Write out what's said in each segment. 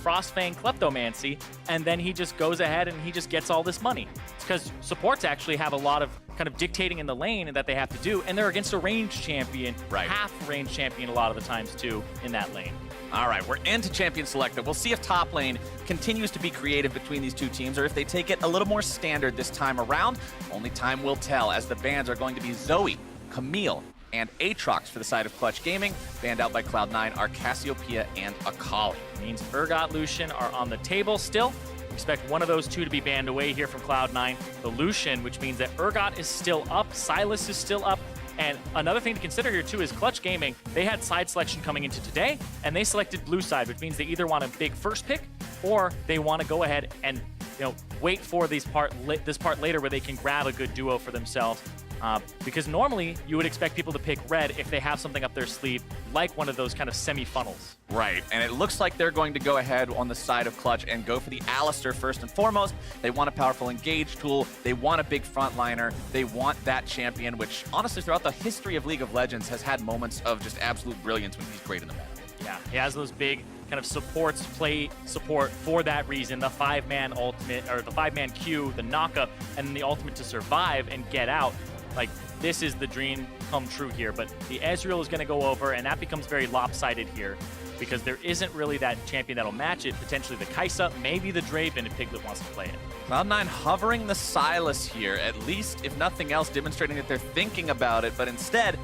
Frostfang Kleptomancy, and then he just goes ahead and he just gets all this money. It's because supports actually have a lot of kind of dictating in the lane that they have to do, and they're against a range champion, half range champion a lot of the times too in that lane. All right, we're into champion selected. We'll see if top lane continues to be creative between these two teams or if they take it a little more standard this time around. Only time will tell, as the bans are going to be Zoe, Camille, and Aatrox for the side of Clutch Gaming. Banned out by Cloud9 are Cassiopeia and Akali. Means Urgot, Lucian are on the table still. Expect one of those two to be banned away here from Cloud9. The Lucian, which means that Urgot is still up, Sylas is still up, and another thing to consider here too is Clutch Gaming. They had side selection coming into today, and they selected blue side, which means they either want a big first pick or they want to go ahead and wait for this part later where they can grab a good duo for themselves. Because normally you would expect people to pick red if they have something up their sleeve, like one of those kind of semi-funnels. Right, and it looks like they're going to go ahead on the side of Clutch and go for the Alistar first and foremost. They want a powerful engage tool, they want a big frontliner, they want that champion, which honestly throughout the history of League of Legends has had moments of just absolute brilliance when he's great in the meta. Yeah, he has those big kind of play support for that reason. The 5-man ultimate, or the 5-man Q, the knockup, and then the ultimate to survive and get out. Like, this is the dream come true here, but the Ezreal is going to go over, and that becomes very lopsided here because there isn't really that champion that'll match it. Potentially the Kai'Sa, maybe the Draven if Piglet wants to play it. Cloud9 hovering the Sylas here, at least, if nothing else, demonstrating that they're thinking about it, but instead,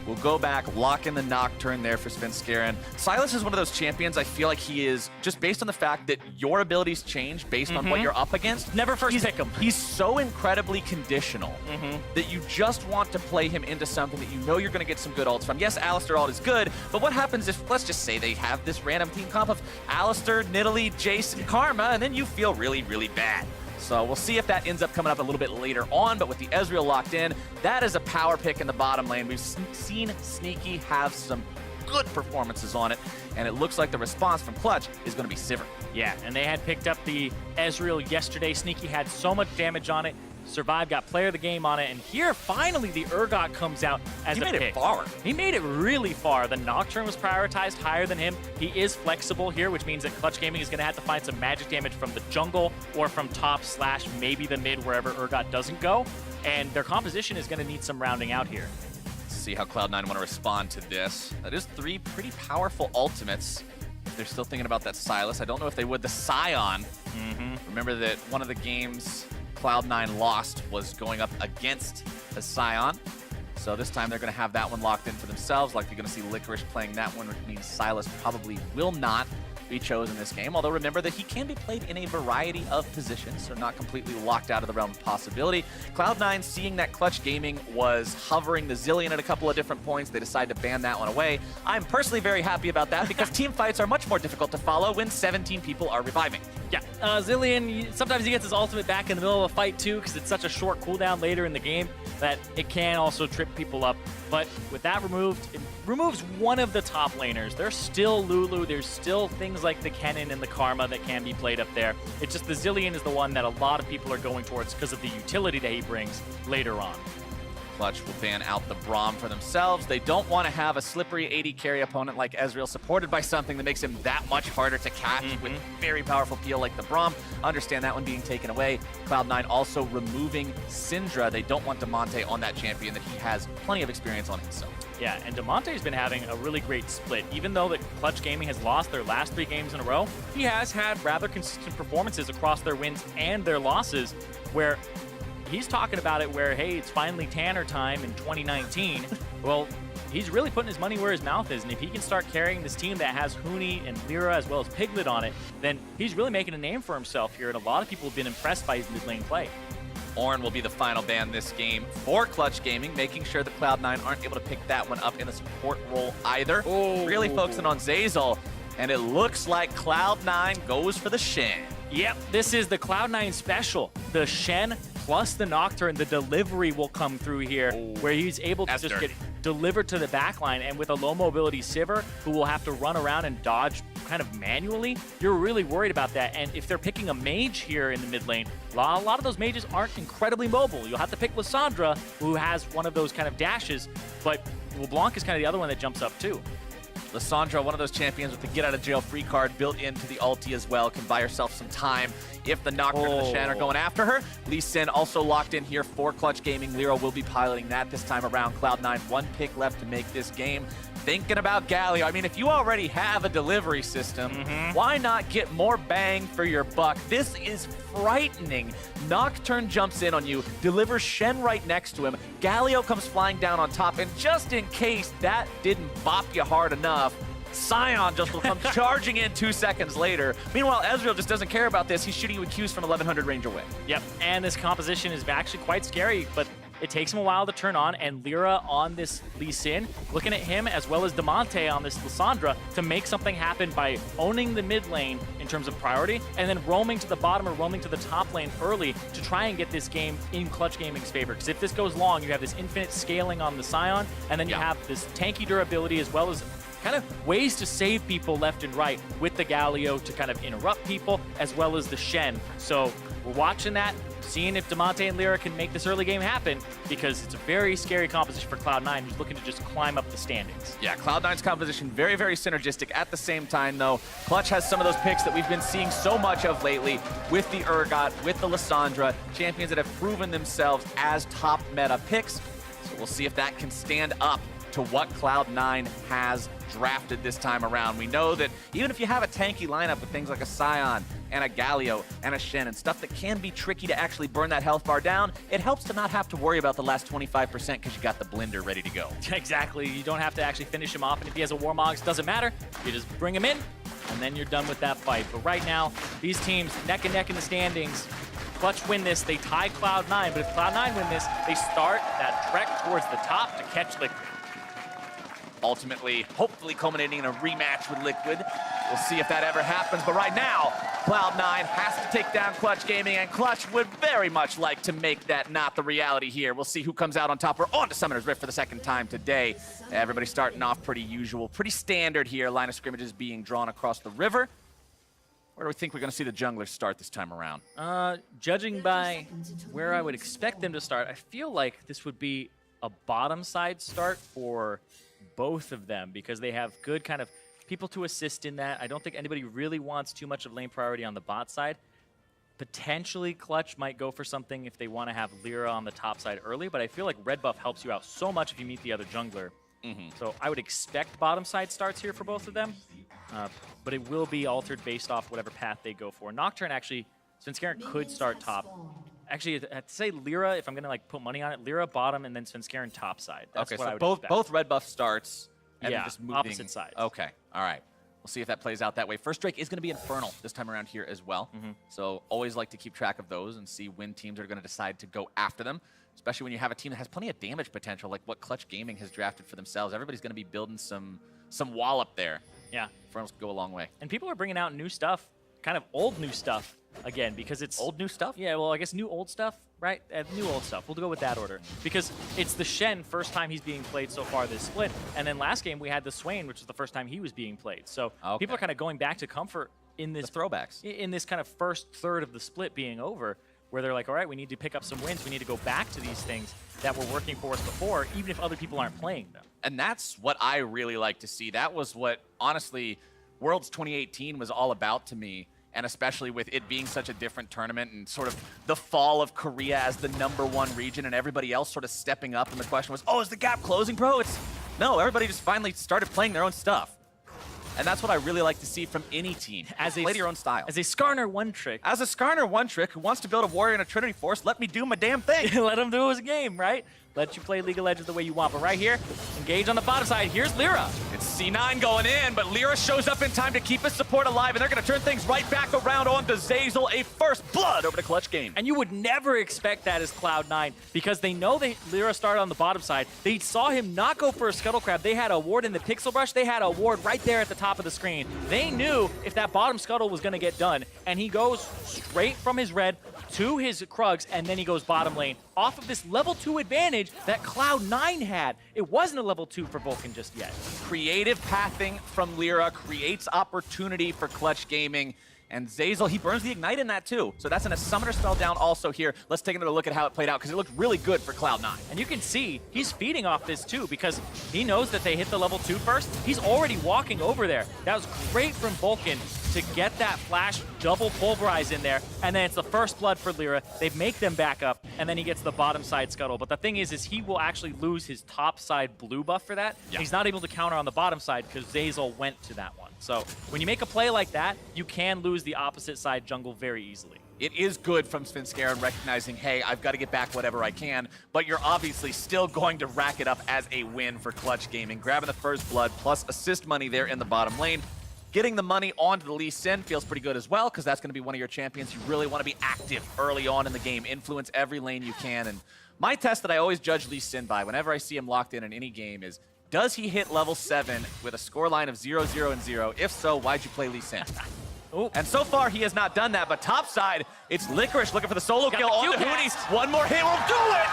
we'll go back, lock in the Nocturne there for Svenskeren. Sylas is one of those champions I feel like he is, just based on the fact that your abilities change based on what you're up against. Never first pick him. He's so incredibly conditional that you just want to play him into something that you know you're going to get some good ults from. Yes, Alistar ult is good, but what happens if, let's just say they have this random team comp of Alistar, Nidalee, Jace, and Karma, and then you feel really, really bad. So we'll see if that ends up coming up a little bit later on, but with the Ezreal locked in, that is a power pick in the bottom lane. We've seen Sneaky have some good performances on it, and it looks like the response from Clutch is going to be Sivir. Yeah, and they had picked up the Ezreal yesterday. Sneaky had so much damage on it. Survived, got player of the game on it, and here finally the Urgot comes out as a pick. He made it far. He made it really far. The Nocturne was prioritized higher than him. He is flexible here, which means that Clutch Gaming is going to have to find some magic damage from the jungle or from top / maybe the mid wherever Urgot doesn't go, and their composition is going to need some rounding out here. Let's see how Cloud9 want to respond to this. That is 3 pretty powerful ultimates. They're still thinking about that Sylas. I don't know if they would. The Scion. Remember that one of the games Cloud9 lost was going up against a Scion. So this time they're going to have that one locked in for themselves. Like you're going to see Licorice playing that one, which means Sylas probably will not be chosen this game. Although remember that he can be played in a variety of positions, so not completely locked out of the realm of possibility. Cloud9, seeing that Clutch Gaming was hovering the Zillion at a couple of different points, they decided to ban that one away. I'm personally very happy about that because team fights are much more difficult to follow when 17 people are reviving. Yeah, Zillion, sometimes he gets his ultimate back in the middle of a fight too because it's such a short cooldown later in the game that it can also trip people up. But with that removed, it removes one of the top laners. There's still Lulu, there's still things like the Kennen and the Karma that can be played up there. It's just the Zillion is the one that a lot of people are going towards because of the utility that he brings later on. Clutch will ban out the Braum for themselves. They don't want to have a slippery 80 carry opponent like Ezreal supported by something that makes him that much harder to catch with very powerful peel like the Braum. Understand that one being taken away. Cloud9 also removing Syndra. They don't want Damonte on that champion that he has plenty of experience on himself. Yeah, and Damonte's been having a really great split. Even though that Clutch Gaming has lost their last 3 games in a row, he has had rather consistent performances across their wins and their losses where he's talking about it where, hey, it's finally Tanner time in 2019. Well, he's really putting his money where his mouth is, and if he can start carrying this team that has Huni and Lyra as well as Piglet on it, then he's really making a name for himself here, and a lot of people have been impressed by his mid lane play. Ornn will be the final ban this game for Clutch Gaming, making sure that Cloud9 aren't able to pick that one up in the support role either. Really focusing on Zeyzal, and it looks like Cloud9 goes for the Shen. Yep, this is the Cloud9 special. The Shen plus the Nocturne, the delivery will come through here, where he's able to just get delivered to the backline, and with a low mobility Sivir, who will have to run around and dodge kind of manually, you're really worried about that. And if they're picking a mage here in the mid lane, a lot of those mages aren't incredibly mobile. You'll have to pick Lissandra, who has one of those kind of dashes, but LeBlanc is kind of the other one that jumps up too. Lissandra, one of those champions with the get-out-of-jail-free card built into the ulti as well, can buy herself some time if the Nocturne and the Shen are going after her. Lee Sin also locked in here for Clutch Gaming. Lyra will be piloting that this time around. Cloud9, one pick left to make this game. Thinking about Galio. I mean, if you already have a delivery system, why not get more bang for your buck? This is frightening. Nocturne jumps in on you, delivers Shen right next to him. Galio comes flying down on top, and just in case that didn't bop you hard enough, Sion just will come charging in 2 seconds later. Meanwhile, Ezreal just doesn't care about this. He's shooting you with Qs from 1100 range away. Yep, and this composition is actually quite scary, but it takes him a while to turn on, and Lyra on this Lee Sin, looking at him as well as Damonte on this Lissandra to make something happen by owning the mid lane in terms of priority, and then roaming to the bottom or roaming to the top lane early to try and get this game in Clutch Gaming's favor. Because if this goes long, you have this infinite scaling on the Sion, and then you have this tanky durability as well as kind of ways to save people left and right with the Galio to kind of interrupt people, as well as the Shen. So we're watching that, seeing if Damonte and Lyra can make this early game happen, because it's a very scary composition for Cloud9, who's looking to just climb up the standings. Yeah, Cloud9's composition very, very synergistic. At the same time, though, Clutch has some of those picks that we've been seeing so much of lately with the Urgot, with the Lissandra, champions that have proven themselves as top meta picks. So we'll see if that can stand up to what Cloud9 has drafted this time around. We know that even if you have a tanky lineup with things like a Sion and a Galio and a Shen and stuff that can be tricky to actually burn that health bar down, it helps to not have to worry about the last 25% because you got the blender ready to go. Exactly. You don't have to actually finish him off, and if he has a Warmogs, doesn't matter. You just bring him in, and then you're done with that fight. But right now, these teams neck and neck in the standings. Clutch win this, they tie Cloud9, but if Cloud9 win this, they start that trek towards the top to catch Liquid. Ultimately, hopefully culminating in a rematch with Liquid. We'll see if that ever happens, but right now, Cloud9 has to take down Clutch Gaming, and Clutch would very much like to make that not the reality here. We'll see who comes out on top. We're on to Summoner's Rift for the second time today. Everybody starting off pretty usual, pretty standard here. Line of scrimmages being drawn across the river. Where do we think we're going to see the junglers start this time around? Judging by where I would expect them to start, I feel like this would be a bottom side start for both of them, because they have good kind of people to assist in that. I don't think anybody really wants too much of lane priority on the bot side. Potentially Clutch might go for something if they want to have Lyra on the top side early, but I feel like red buff helps you out so much if you meet the other jungler. So I would expect bottom side starts here for both of them, but it will be altered based off whatever path they go for. Nocturne actually, Svenskeren could start top. Actually, I'd say Lyra, if I'm going to like put money on it, Lyra bottom and then Svenskeren top side. That's okay, what so I would both expect. red buff starts and Yeah, just moving. opposite sides. Okay, all right. We'll see if that plays out that way. First Drake is going to be Infernal this time around here as well. So always like to keep track of those and see when teams are going to decide to go after them, especially when you have a team that has plenty of damage potential, like what Clutch Gaming has drafted for themselves. Everybody's going to be building some wallop there. Yeah. Infernals go a long way. And people are bringing out new stuff, kind of old new stuff again, because it's Old new stuff? Yeah, well, I guess new old stuff, right? New old stuff. We'll go with that order, because it's the Shen, first time he's being played so far this split, and then last game we had the Swain, which was the first time he was being played. So people are kind of going back to comfort in this The throwbacks. in this kind of first third of the split being over, where they're like, all right, we need to pick up some wins. We need to go back to these things that were working for us before, even if other people aren't playing them. And that's what I really like to see. That was what, honestly, Worlds 2018 was all about to me. And especially with it being such a different tournament and sort of the fall of Korea as the #1 region and everybody else sort of stepping up. And the question was, oh, is the gap closing, bro? No, everybody just finally started playing their own stuff. And that's what I really like to see from any team. Play to your own style. As a Skarner one trick. As a Skarner one trick who wants to build a warrior in a Trinity Force, let me do my damn thing. Let him do his game, right? Let you play League of Legends the way you want. But right here, engage on the bottom side. Here's Lyra. It's C9 going in, but Lyra shows up in time to keep his support alive, and they're going to turn things right back around on to Zeyzal. A first blood over to Clutch Game. And you would never expect that as Cloud9, because they know that Lyra started on the bottom side. They saw him not go for a Scuttle Crab. They had a ward in the Pixel Brush. They had a ward right there at the top of the screen. They knew if that bottom Scuttle was going to get done, and he goes straight from his red to his Krugs, and then he goes bottom lane off of this level 2 advantage that Cloud9 had. It wasn't a level 2 for Vulcan just yet. Creative pathing from Lyra creates opportunity for Clutch Gaming. And Zeyzal, he burns the Ignite in that too. So that's a Summoner spell down also here. Let's take another look at how it played out, because it looked really good for Cloud9. And you can see he's feeding off this too, because he knows that they hit the level 2 first. He's already walking over there. That was great from Vulcan to get that flash double pulverize in there. And then it's the first blood for Lyra. They make them back up, and then he gets the bottom side scuttle. But the thing is he will actually lose his top side blue buff for that. Yeah. He's not able to counter on the bottom side because Zeyzal went to that one. So when you make a play like that, you can lose the opposite side jungle very easily. It is good from Svenskeren recognizing, hey, I've got to get back whatever I can, but you're obviously still going to rack it up as a win for Clutch Gaming. Grabbing the first blood plus assist money there in the bottom lane. Getting the money onto the Lee Sin feels pretty good as well, because that's going to be one of your champions. You really want to be active early on in the game, influence every lane you can. And my test that I always judge Lee Sin by whenever I see him locked in any game is, does he hit level 7 with a scoreline of 0, 0, and 0? If so, why'd you play Lee Sin? And so far, he has not done that, but topside, it's Licorice looking for the solo kill on the Hoonies. One more hit will do it!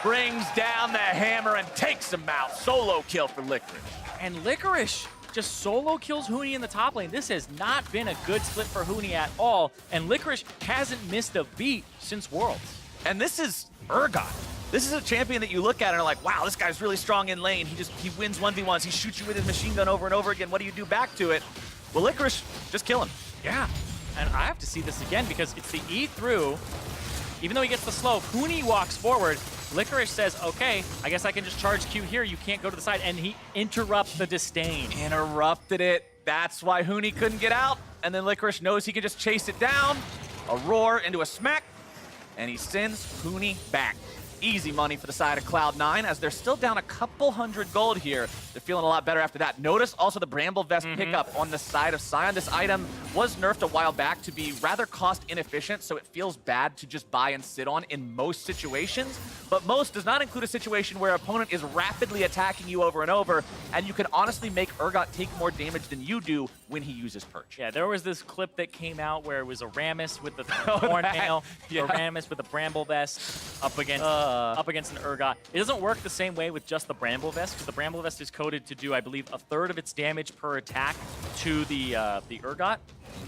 Brings down the hammer and takes him out. Solo kill for Licorice. And Licorice just solo kills Huni in the top lane. This has not been a good split for Huni at all, and Licorice hasn't missed a beat since Worlds. And this is Urgot. This is a champion that you look at and are like, wow, this guy's really strong in lane. He wins 1v1s. He shoots you with his machine gun over and over again. What do you do back to it? Well, Licorice, just kill him. Yeah, and I have to see this again because it's the E through. Even though he gets the slow, Huni walks forward. Licorice says, okay, I guess I can just charge Q here. You can't go to the side. And he interrupts the disdain. Interrupted it. That's why Huni couldn't get out. And then Licorice knows he can just chase it down. A roar into a smack. And he sends Huni back. Easy money for the side of Cloud9, as they're still down a couple hundred gold here. They're feeling a lot better after that. Notice also the Bramble Vest pickup on the side of Sion. This item was nerfed a while back to be rather cost inefficient, so it feels bad to just buy and sit on in most situations. But most does not include a situation where an opponent is rapidly attacking you over and over, and you can honestly make Urgot take more damage than you do when he uses Perch. Yeah, there was this clip that came out where it was a Rammus with the Horntail, a Rammus with a Bramble Vest up against an Urgot. It doesn't work the same way with just the Bramble Vest, because the Bramble Vest is coded to do, I believe, 1/3 of its damage per attack to the Urgot,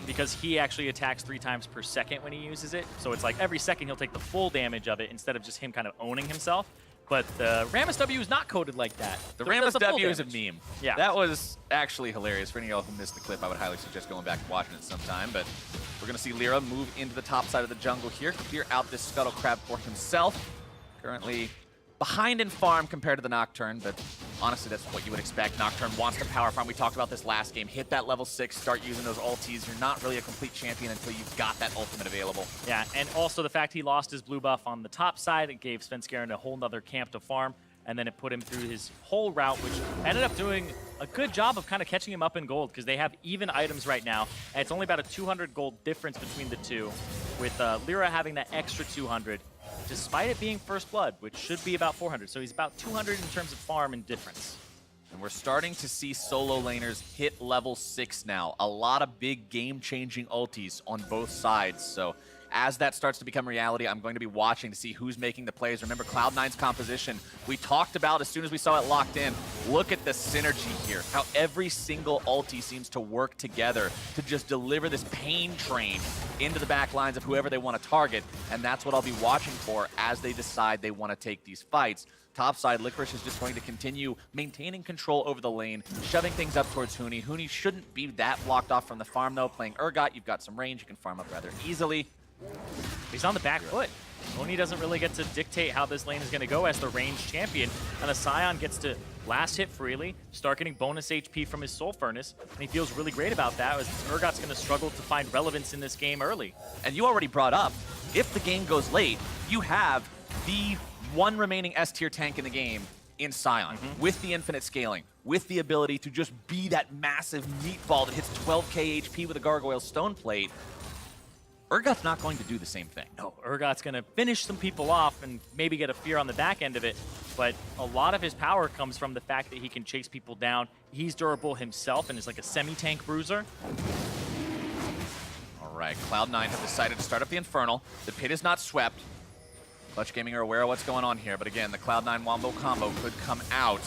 because he actually attacks 3 times per second when he uses it. So it's like every second he'll take the full damage of it instead of just him kind of owning himself. But the Rammus W is not coded like that. The Rammus W is a meme. Yeah. That was actually hilarious. For any of y'all who missed the clip, I would highly suggest going back and watching it sometime. But we're going to see Lyra move into the top side of the jungle here, clear out this Scuttle Crab for himself. Currently behind in farm compared to the Nocturne, but honestly, that's what you would expect. Nocturne wants to power farm. We talked about this last game. Hit that level 6, start using those ultis. You're not really a complete champion until you've got that ultimate available. Yeah, and also the fact he lost his blue buff on the top side, it gave Svenskeren a whole nother camp to farm, and then it put him through his whole route, which ended up doing a good job of kind of catching him up in gold, because they have even items right now, and it's only about a 200 gold difference between the two, with Lyra having that extra 200. Despite it being first blood, which should be about 400. So he's about 200 in terms of farm and difference. And we're starting to see solo laners hit level 6 now. A lot of big game-changing ultis on both sides. So as that starts to become reality, I'm going to be watching to see who's making the plays. Remember Cloud9's composition. We talked about as soon as we saw it locked in. Look at the synergy here. How every single ulti seems to work together to just deliver this pain train into the back lines of whoever they want to target. And that's what I'll be watching for as they decide they want to take these fights. Topside, Licorice is just going to continue maintaining control over the lane, shoving things up towards Huni. Huni shouldn't be that blocked off from the farm, though. Playing Urgot, you've got some range. You can farm up rather easily. He's on the back foot. Huni doesn't really get to dictate how this lane is going to go as the ranged champion, and the Sion gets to last hit freely, start getting bonus HP from his Soul Furnace, and he feels really great about that, as Urgot's going to struggle to find relevance in this game early. And you already brought up, if the game goes late, you have the one remaining S-tier tank in the game in Sion, with the infinite scaling, with the ability to just be that massive meatball that hits 12k HP with a Gargoyle Stone Plate. Urgot's not going to do the same thing. No, Urgot's going to finish some people off and maybe get a fear on the back end of it, but a lot of his power comes from the fact that he can chase people down. He's durable himself and is like a semi-tank bruiser. All right, Cloud9 have decided to start up the Infernal. The pit is not swept. Clutch Gaming are aware of what's going on here, but again, the Cloud9 Wombo combo could come out.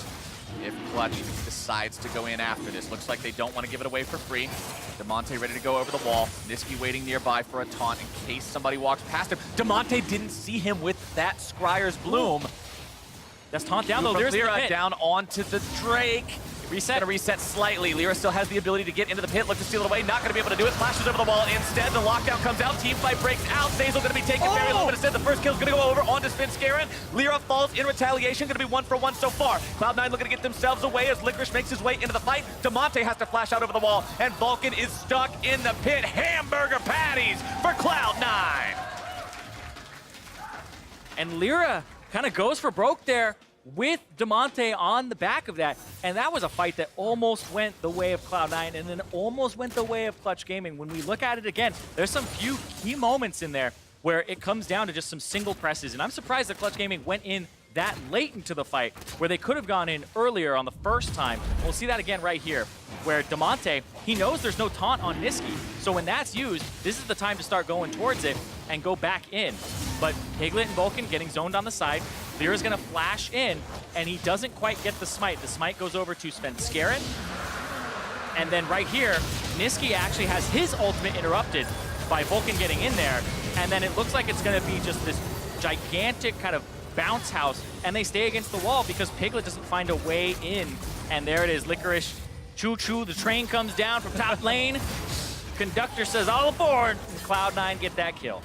if Clutch decides to go in after this. Looks like they don't want to give it away for free. Demonte ready to go over the wall. Niski waiting nearby for a taunt in case somebody walks past him. Demonte didn't see him with that Scryer's Bloom. That's taunt down though. There's Lyra down onto the Drake. Reset. Gonna reset slightly. Lyra still has the ability to get into the pit, look to steal it away. Not gonna be able to do it. Flashes over the wall. Instead, the lockdown comes out. Team fight breaks out. Zazel gonna be taken very low, but instead the first kill's gonna go over onto Svenskeren. Lyra falls in retaliation. Gonna be 1-for-1 so far. Cloud9 looking to get themselves away as Licorice makes his way into the fight. Demonte has to flash out over the wall, and Vulcan is stuck in the pit. Hamburger patties for Cloud9. And Lyra kind of goes for broke there with Demonte on the back of that. And that was a fight that almost went the way of Cloud9 and then almost went the way of Clutch Gaming. When we look at it again, there's some few key moments in there where it comes down to just some single presses. And I'm surprised that Clutch Gaming went in that late into the fight where they could have gone in earlier on the first time. We'll see that again right here, where Demonte, he knows there's no taunt on Niski. So when that's used, this is the time to start going towards it and go back in. But Piglet and Vulcan getting zoned on the side. Lyra's gonna flash in, and he doesn't quite get the smite. The smite goes over to Svenskeren. And then right here, Niski actually has his ultimate interrupted by Vulcan getting in there. And then it looks like it's gonna be just this gigantic kind of bounce house, and they stay against the wall because Piglet doesn't find a way in. And there it is, Licorice, choo-choo, the train comes down from top lane. Conductor says, all aboard, and Cloud9 get that kill.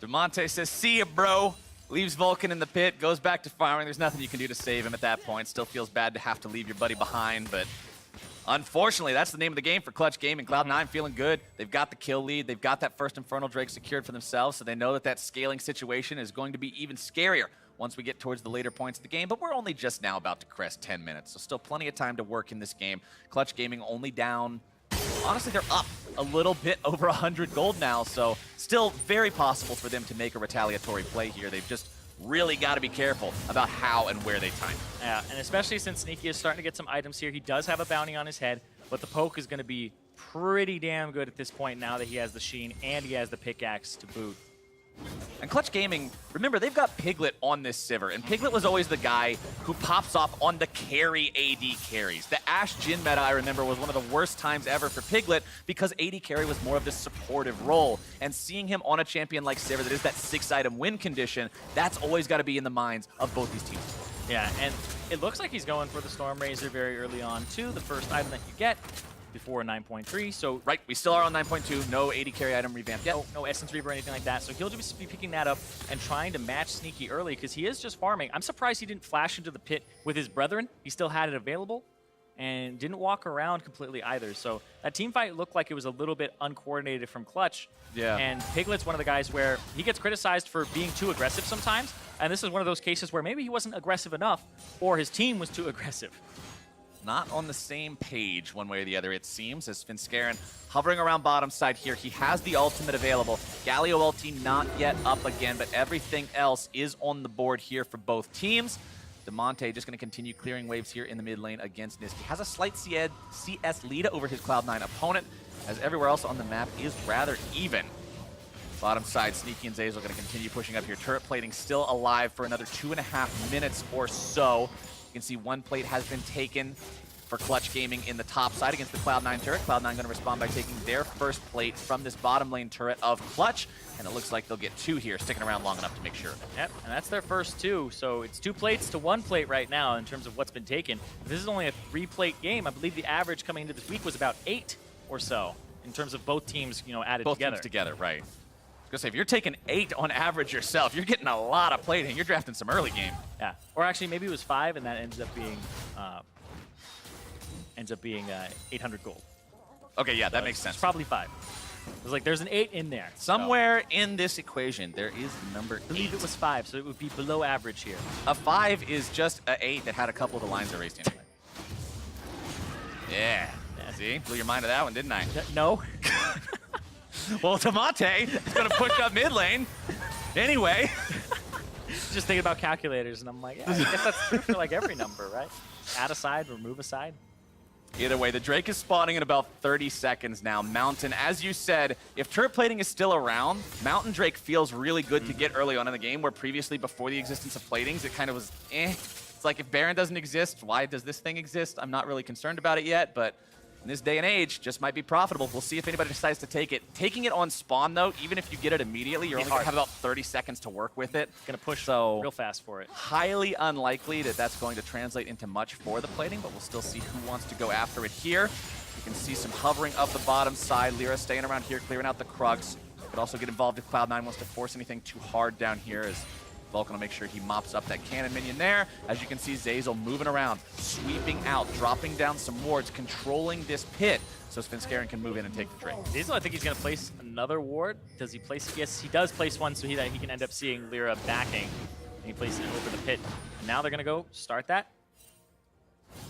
Demonte says, see ya, bro. Leaves Vulcan in the pit, goes back to firing. There's nothing you can do to save him at that point. Still feels bad to have to leave your buddy behind, but unfortunately, that's the name of the game for Clutch Gaming. Cloud9 feeling good. They've got the kill lead. They've got that first Infernal Drake secured for themselves, so they know that that scaling situation is going to be even scarier once we get towards the later points of the game, but we're only just now about to crest 10 minutes, so still plenty of time to work in this game. Clutch Gaming only down, honestly, they're up a little bit over 100 gold now, so still very possible for them to make a retaliatory play here. They've just really got to be careful about how and where they time it. Yeah, and especially since Sneaky is starting to get some items here. He does have a bounty on his head, but the poke is going to be pretty damn good at this point now that he has the Sheen and he has the pickaxe to boot. And Clutch Gaming, remember, they've got Piglet on this Sivir, and Piglet was always the guy who pops off on the carry AD carries. The Ashe Jhin meta, I remember, was one of the worst times ever for Piglet because AD carry was more of this supportive role. And seeing him on a champion like Sivir that is that 6-item win condition, that's always got to be in the minds of both these teams. Yeah, and it looks like he's going for the Storm Razor very early on, too, the first item that you get before 9.3, so... Right, we still are on 9.2, no AD carry item revamp yet. No Essence Reaver or anything like that, so he'll just be picking that up and trying to match Sneaky early because he is just farming. I'm surprised he didn't flash into the pit with his brethren. He still had it available and didn't walk around completely either, so that team fight looked like it was a little bit uncoordinated from Clutch. Yeah. And Piglet's one of the guys where he gets criticized for being too aggressive sometimes, and this is one of those cases where maybe he wasn't aggressive enough or his team was too aggressive. Not on the same page one way or the other, it seems, as Svenskeren hovering around bottom side here. He has the ultimate available. Galio ulti not yet up again, but everything else is on the board here for both teams. Demonte just going to continue clearing waves here in the mid lane against Niski. Has a slight CS lead over his Cloud9 opponent, as everywhere else on the map is rather even. Bottom side, Sneaky and Zazel going to continue pushing up here. Turret plating still alive for another 2.5 minutes or so. You can see one plate has been taken for Clutch Gaming in the top side against the Cloud9 turret. Cloud9 going to respond by taking their first plate from this bottom lane turret of Clutch, and it looks like they'll get 2 here, sticking around long enough to make sure of it. Yep, and that's their first 2, so it's 2 plates to 1 plate right now in terms of what's been taken. This is only a 3-plate game. I believe the average coming into this week was about 8 or so in terms of both teams, you know, added both together. Both teams together, right. I was gonna say, if you're taking 8 on average yourself, you're getting a lot of plating. You're drafting some early game. Yeah, or actually maybe it was 5, and that ends up being 800 gold. Okay, yeah, that So makes sense. It's probably 5. It was like there's an 8 in there. Somewhere in this equation, there is number 8. I believe it was 5, so it would be below average here. A 5 is just an 8 that had a couple of the lines erased anyway. Yeah. See, blew your mind to that one, didn't I? No. Well, Demonte is going to push up mid lane. Anyway. Just thinking about calculators, and I'm like, yeah, I guess that's true for like every number, right? Add a side, remove a side. Either way, the Drake is spawning in about 30 seconds now. Mountain, as you said, if turret plating is still around, Mountain Drake feels really good to get early on in the game, where previously, before the existence of platings, it kind of was eh. It's like, if Baron doesn't exist, why does this thing exist? I'm not really concerned about it yet, but in this day and age, just might be profitable. We'll see if anybody decides to take it. Taking it on spawn, though, even if you get it immediately, you're only going to have about 30 seconds to work with it. Gonna push so real fast for it. Highly unlikely that that's going to translate into much for the plating, but we'll still see who wants to go after it here. You can see some hovering up the bottom side. Lyra staying around here, clearing out the Krugs. Could also get involved if Cloud9 wants to force anything too hard down here, as Vulcan will make sure he mops up that cannon minion there. As you can see, Zeyzal moving around, sweeping out, dropping down some wards, controlling this pit, so Svenskeren can move in and take the trade. Zeyzal, I think he's going to place another ward. Does he place? Yes, he does place one, so he can end up seeing Lyra backing. And he places it over the pit. And now they're going to go start that.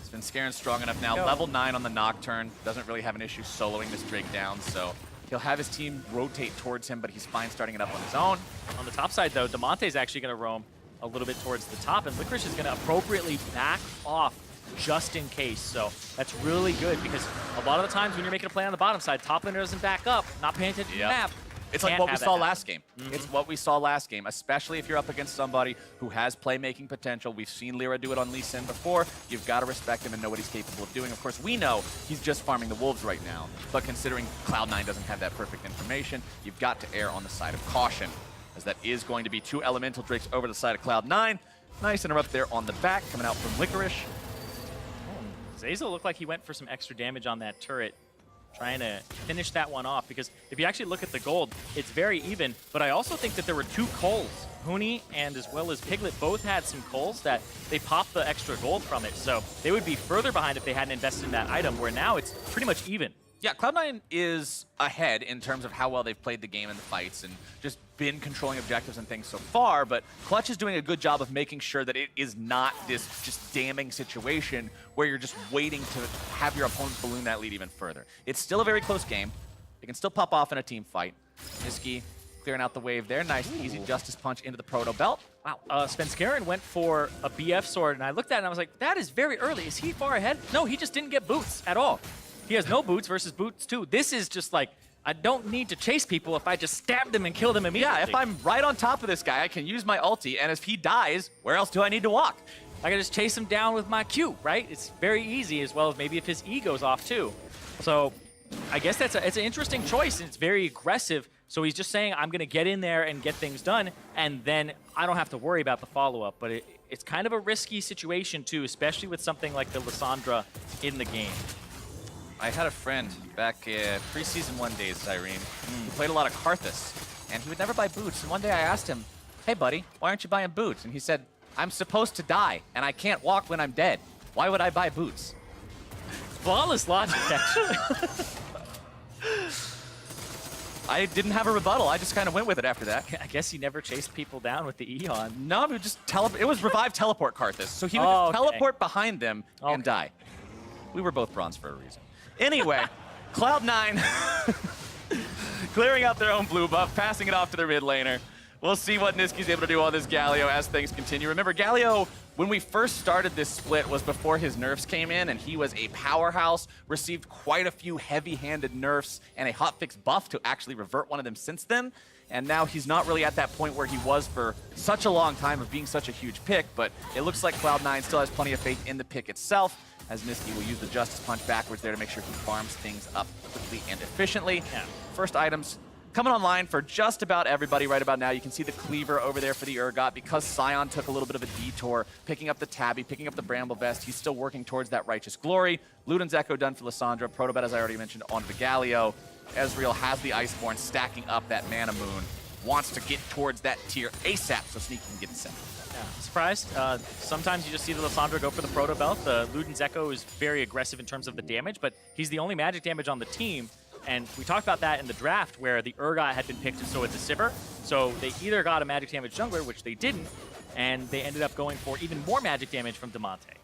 Svenskeren's strong enough now. Level 9 on the Nocturne. Doesn't really have an issue soloing this Drake down, so he'll have his team rotate towards him, but he's fine starting it up on his own. On the top side, though, Damonte's actually going to roam a little bit towards the top, and Licorice is going to appropriately back off just in case. So that's really good, because a lot of the times when you're making a play on the bottom side, top laner doesn't back up, not paying attention to the map. It's like what we saw last game. It's what we saw last game, especially if you're up against somebody who has playmaking potential. We've seen Lyra do it on Lee Sin before. You've got to respect him and know what he's capable of doing. Of course, we know he's just farming the Wolves right now, but considering Cloud9 doesn't have that perfect information, you've got to err on the side of caution, as that is going to be 2 Elemental Drakes over the side of Cloud9. Nice interrupt there on the back, coming out from Licorice. Zeyzal looked like he went for some extra damage on that turret, trying to finish that one off, because if you actually look at the gold, it's very even, but I also think that there were 2 culls. Huni and as well as Piglet both had some culls that they popped the extra gold from it, so they would be further behind if they hadn't invested in that item, where now it's pretty much even. Yeah, Cloud9 is ahead in terms of how well they've played the game in the fights and just been controlling objectives and things so far, but Clutch is doing a good job of making sure that it is not this just damning situation where you're just waiting to have your opponent balloon that lead even further. It's still a very close game. They can still pop off in a team fight. Niski clearing out the wave there. Nice, easy Justice Punch into the Proto Belt. Wow, Svenskeren went for a BF sword, and I looked at it and I was like, that is very early. Is he far ahead? No, he just didn't get boots at all. He has no boots versus boots too. This is just like, I don't need to chase people if I just stab them and kill them immediately. Yeah, if I'm right on top of this guy, I can use my ulti, and if he dies, where else do I need to walk? I can just chase him down with my Q, right? It's very easy, as well as maybe if his E goes off too. So I guess it's an interesting choice, and it's very aggressive. So he's just saying, I'm going to get in there and get things done, and then I don't have to worry about the follow-up. But it's kind of a risky situation too, especially with something like the Lissandra in the game. I had a friend back preseason 1 days, Irene, who played a lot of Karthus, and he would never buy boots. And one day I asked him, hey buddy, why aren't you buying boots? And he said, I'm supposed to die, and I can't walk when I'm dead. Why would I buy boots? Flawless logic, actually. I didn't have a rebuttal. I just kind of went with it after that. I guess he never chased people down with the E on. No, he would just it was revive teleport Karthus. So he would just teleport behind them and die. We were both bronze for a reason. Anyway, Cloud9 clearing out their own blue buff, passing it off to their mid laner. We'll see what Niski's able to do on this Galio as things continue. Remember, Galio, when we first started this split, was before his nerfs came in, and he was a powerhouse, received quite a few heavy-handed nerfs and a hotfix buff to actually revert one of them since then. And now he's not really at that point where he was for such a long time of being such a huge pick, but it looks like Cloud9 still has plenty of faith in the pick itself, as Niski will use the Justice Punch backwards there to make sure he farms things up quickly and efficiently. Yeah. First items coming online for just about everybody right about now. You can see the Cleaver over there for the Urgot. Because Sion took a little bit of a detour, picking up the Tabby, picking up the Bramble Vest, he's still working towards that Righteous Glory. Luden's Echo done for Lissandra. Protobet, as I already mentioned, onto the Galio. Ezreal has the Iceborne stacking up that Mana Moon. Wants to get towards that tier ASAP so Sneaky can get the set. Yeah, surprised. Sometimes you just see the Lissandra go for the Proto Belt. The Luden's Echo is very aggressive in terms of the damage, but he's the only magic damage on the team. And we talked about that in the draft where the Urgot had been picked, so it's a Sivir. So they either got a magic damage jungler, which they didn't, and they ended up going for even more magic damage from Damonte.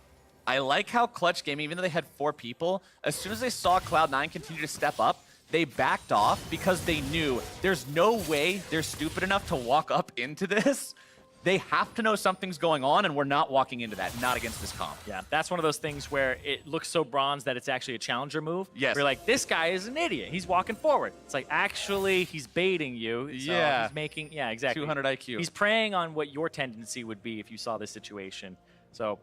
I like how Clutch Gaming, even though they had 4 people, as soon as they saw Cloud9 continue to step up, they backed off because they knew there's no way they're stupid enough to walk up into this. They have to know something's going on, and we're not walking into that, not against this comp. Yeah, that's one of those things where it looks so bronze that it's actually a challenger move. Yes. We're like, this guy is an idiot. He's walking forward. It's like, actually, he's baiting you. So yeah. He's making, yeah, exactly. 200 IQ. He's preying on what your tendency would be if you saw this situation. So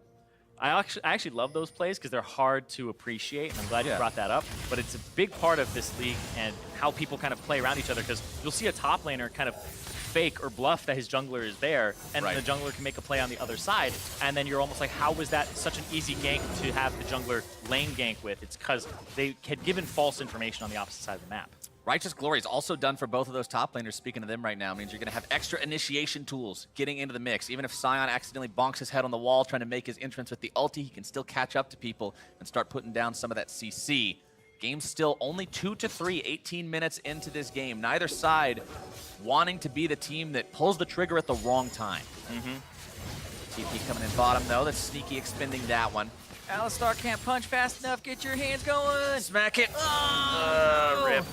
I actually love those plays because they're hard to appreciate, and I'm glad you brought that up. But it's a big part of this league and how people kind of play around each other, because you'll see a top laner kind of fake or bluff that his jungler is there, and then the jungler can make a play on the other side, and then you're almost like, how was that such an easy gank to have the jungler lane gank with? It's because they had given false information on the opposite side of the map. Righteous Glory is also done for both of those top laners. Speaking of them right now, means you're going to have extra initiation tools getting into the mix. Even if Sion accidentally bonks his head on the wall trying to make his entrance with the ulti, he can still catch up to people and start putting down some of that CC. Game's still only 2-3, 18 minutes into this game. Neither side wanting to be the team that pulls the trigger at the wrong time. TP coming in bottom, though. That's Sneaky expending that one. Alistar can't punch fast enough. Get your hands going. Smack it. Rip.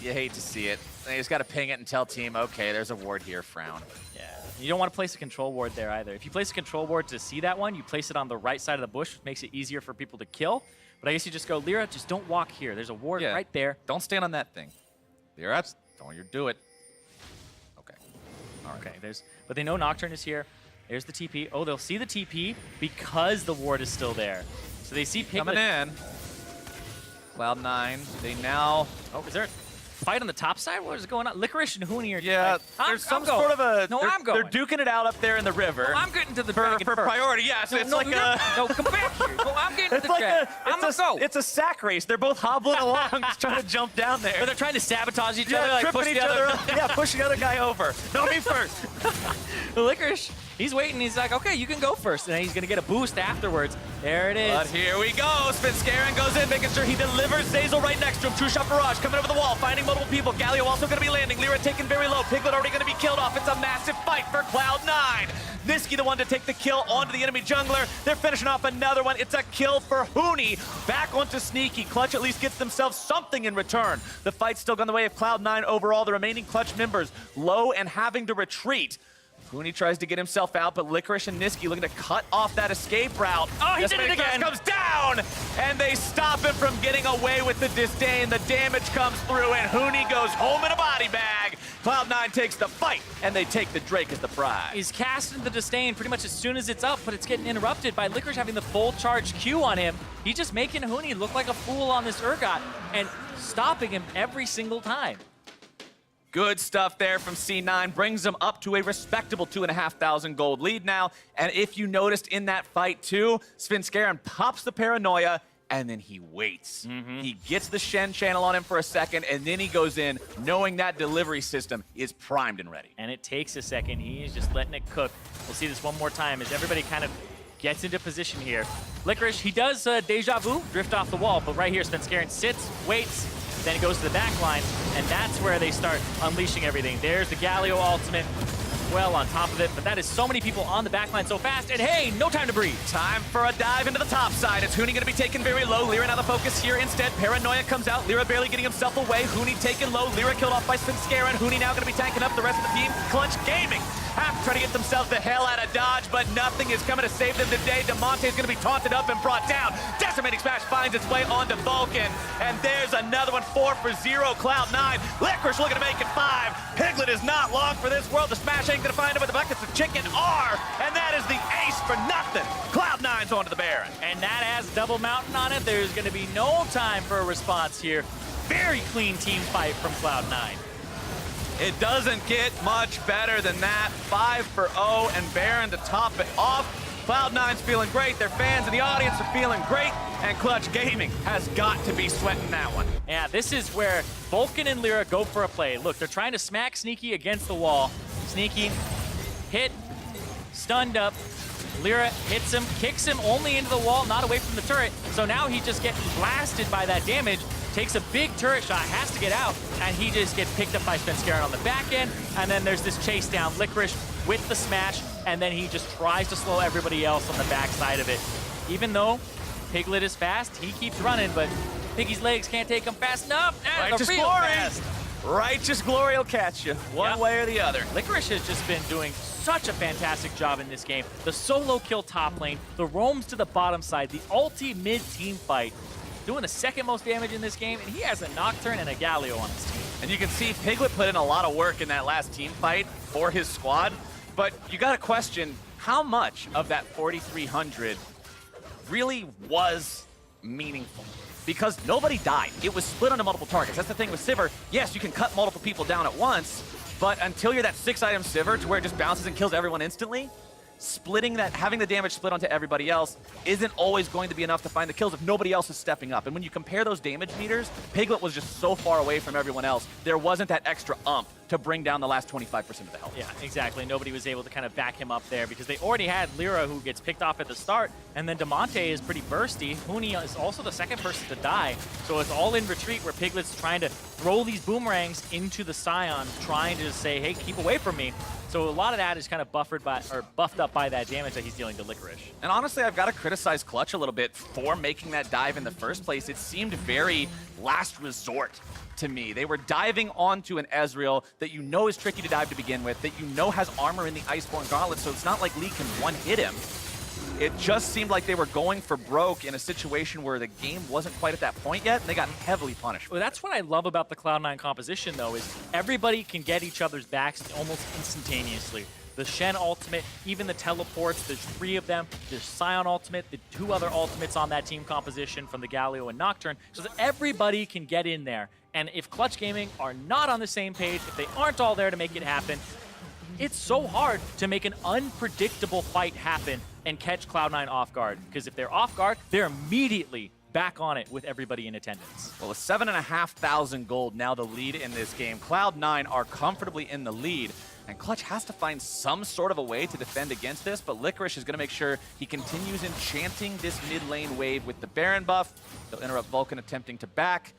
You hate to see it. You just got to ping it and tell team, okay, there's a ward here, frown. Yeah, you don't want to place a control ward there either. If you place a control ward to see that one, you place it on the right side of the bush, which makes it easier for people to kill. But I guess you just go, Lyra, just don't walk here. There's a ward right there. Don't stand on that thing. Lyra, don't you do it. Okay. All right. Okay, but they know Nocturne is here. There's the TP. Oh, they'll see the TP because the ward is still there. So they see Piglet. Coming in. Cloud9, they now... Oh, is there a fight on the top side? What is going on? Licorice and Huni are... Yeah, there's some sort of a... No, I'm going. They're duking it out up there in the river. No, I'm getting to the for dragon first. priority, yeah. So it's no, like a... No, come back here. No, I'm getting to It's the like dragon. I'm a, gonna go. it's a sack race. They're both hobbling along, just trying to jump down there. But they're trying to sabotage each Yeah, other, like tripping push each the other other. up. Yeah, push the other guy over. No, me first. The Licorice, he's waiting. He's like, okay, you can go first. And then he's going to get a boost afterwards. There it is. But here we go. Scarin goes in, making sure he delivers. Zazel right next to him. True shot barrage coming over the wall, finding multiple people. Galio also going to be landing. Lyra taken very low. Piglet already going to be killed off. It's a massive fight for Cloud9. Niski the one to take the kill onto the enemy jungler. They're finishing off another one. It's a kill for Huni. Back onto Sneaky. Clutch at least gets themselves something in return. The fight's still gone the way of Cloud9 overall. The remaining Clutch members low and having to retreat. Huni tries to get himself out, but Licorice and Niski looking to cut off that escape route. Oh, he did it again! Comes down, and they stop him from getting away with the disdain. The damage comes through, and Huni goes home in a body bag. Cloud9 takes the fight, and they take the Drake as the prize. He's casting the disdain pretty much as soon as it's up, but it's getting interrupted by Licorice having the full charge Q on him. He's just making Huni look like a fool on this Urgot and stopping him every single time. Good stuff there from C9, brings them up to a respectable 2,500 gold lead now. And if you noticed in that fight too, Scarin pops the paranoia, and then he waits. He gets the Shen channel on him for a second, and then he goes in knowing that delivery system is primed and ready. And it takes a second. He's just letting it cook. We'll see this one more time as everybody kind of gets into position here. Licorice, he does deja vu, drift off the wall, but right here, Scarin sits, waits, then it goes to the back line, and that's where they start unleashing everything. There's the Galio ultimate, well on top of it, but that is so many people on the back line so fast, and hey, no time to breathe. Time for a dive into the top side. It's Huni going to be taken very low. Lyra now the focus here instead. Paranoia comes out. Lyra barely getting himself away. Huni taken low. Lyra killed off by Scarin. Huni now going to be tanking up the rest of the team. Clutch Gaming have to try to get themselves the hell out of Dodge, but nothing is coming to save them today. DeMonte is going to be taunted up and brought down. Decimating Smash finds its way onto Vulcan, and there's another one. 4 for 0, Cloud9. Licorice looking to make it 5. Piglet is not long for this world. The Smash ain't going to find him, but the buckets of chicken are, and that is the ace for nothing. Cloud9's onto the Baron. And that has double mountain on it. There's going to be no time for a response here. Very clean team fight from Cloud9. It doesn't get much better than that. 5 for 0, and Baron to top it off. Cloud9's feeling great, their fans and the audience are feeling great, and Clutch Gaming has got to be sweating that one. Yeah, this is where Vulcan and Lyra go for a play. Look, they're trying to smack Sneaky against the wall. Sneaky, hit, stunned up. Lyra hits him, kicks him only into the wall, not away from the turret. So now he just gets blasted by that damage, takes a big turret shot, has to get out, and he just gets picked up by Scarin on the back end. And then there's this chase down, Licorice with the smash, and then he just tries to slow everybody else on the back side of it. Even though Piglet is fast, he keeps running, but Piggy's legs can't take him fast enough. Righteous Glory! Righteous Glory will catch you, one way or the other. Licorice has just been doing such a fantastic job in this game. The solo kill top lane, the roams to the bottom side, the ulti mid-team fight, doing the second most damage in this game, and he has a Nocturne and a Galio on his team. And you can see Piglet put in a lot of work in that last team fight for his squad, but you got to question how much of that 4,300 really was meaningful because nobody died. It was split onto multiple targets. That's the thing with Sivir. Yes, you can cut multiple people down at once, but until you're that 6-item Sivir to where it just bounces and kills everyone instantly, splitting that, having the damage split onto everybody else isn't always going to be enough to find the kills if nobody else is stepping up. And when you compare those damage meters, Piglet was just so far away from everyone else, there wasn't that extra to bring down the last 25% of the health. Yeah, exactly. Nobody was able to kind of back him up there because they already had Lyra, who gets picked off at the start, and then Damonte is pretty bursty. Huni is also the second person to die, so it's all in retreat where Piglet's trying to throw these boomerangs into the Scion, trying to say, hey, keep away from me. So a lot of that is kind of buffed up by that damage that he's dealing to Licorice. And honestly, I've got to criticize Clutch a little bit for making that dive in the first place. It seemed very last resort to me. They were diving onto an Ezreal that you know is tricky to dive to begin with, that you know has armor in the Iceborne Gauntlet, so it's not like Lee can one-hit him. It just seemed like they were going for broke in a situation where the game wasn't quite at that point yet, and they got heavily punished. Well, that's what I love about the Cloud9 composition, though, is everybody can get each other's backs almost instantaneously. The Shen ultimate, even the teleports, there's 3 of them. There's Scion ultimate, the 2 other ultimates on that team composition from the Galio and Nocturne, so that everybody can get in there. And if Clutch Gaming are not on the same page, if they aren't all there to make it happen, it's so hard to make an unpredictable fight happen and catch Cloud9 off guard. Because if they're off guard, they're immediately back on it with everybody in attendance. Well, with 7,500 gold now the lead in this game, Cloud9 are comfortably in the lead. And Clutch has to find some sort of a way to defend against this, but Licorice is going to make sure he continues enchanting this mid lane wave with the Baron buff. He'll interrupt Vulcan attempting to back.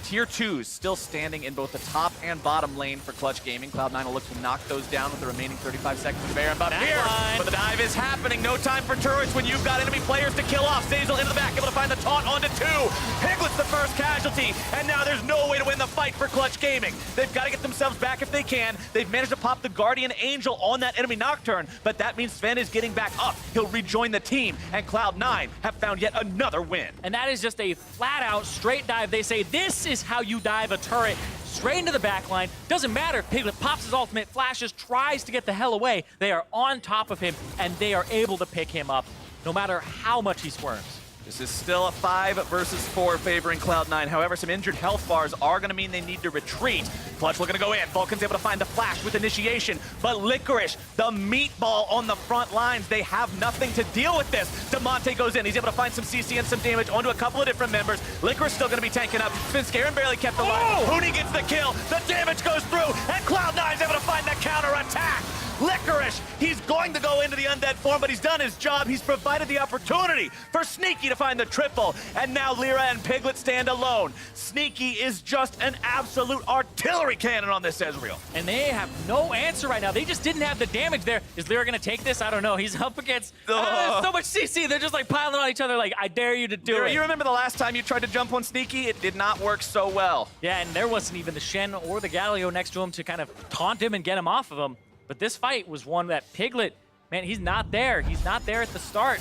Tier 2s still standing in both the top and bottom lane for Clutch Gaming. Cloud9 will look to knock those down with the remaining 35 seconds of the Baron buff here. But the dive is happening. No time for turrets when you've got enemy players to kill off. Zazel into the back, able to find the taunt onto 2. Piglet's the first casualty, and now there's no way to win the fight for Clutch Gaming. They've got to get themselves back if they can. They've managed to pop the Guardian Angel on that enemy Nocturne, but that means Sven is getting back up. He'll rejoin the team, and Cloud9 have found yet another win. And that is just a flat-out straight dive. They say this is how you dive a turret straight into the backline. Doesn't matter. Piglet pops his ultimate, flashes, tries to get the hell away. They are on top of him, and they are able to pick him up, no matter how much he squirms. This is still a 5 versus 4 favoring Cloud9. However, some injured health bars are going to mean they need to retreat. Clutch looking to go in. Vulcan's able to find the flash with initiation. But Licorice, the meatball on the front lines, they have nothing to deal with this. Damonte goes in. He's able to find some CC and some damage onto a couple of different members. Licorice still going to be tanking up. Sven barely kept alive. Huni gets the kill. The damage goes through. And Cloud9's able to find the counter-attack. Licorice, he's going to go into the undead form, but he's done his job. He's provided the opportunity for Sneaky to find the triple, and now Lyra and Piglet stand alone. Sneaky is just an absolute artillery cannon on this Ezreal. And they have no answer right now. They just didn't have the damage there. Is Lyra going to take this? I don't know. He's up against so much CC. They're just like piling on each other like, I dare you to do Lyra, it. you remember the last time you tried to jump on Sneaky? It did not work so well. Yeah, and there wasn't even the Shen or the Galio next to him to kind of taunt him and get him off of him. But this fight was one that Piglet, man, he's not there. He's not there at the start.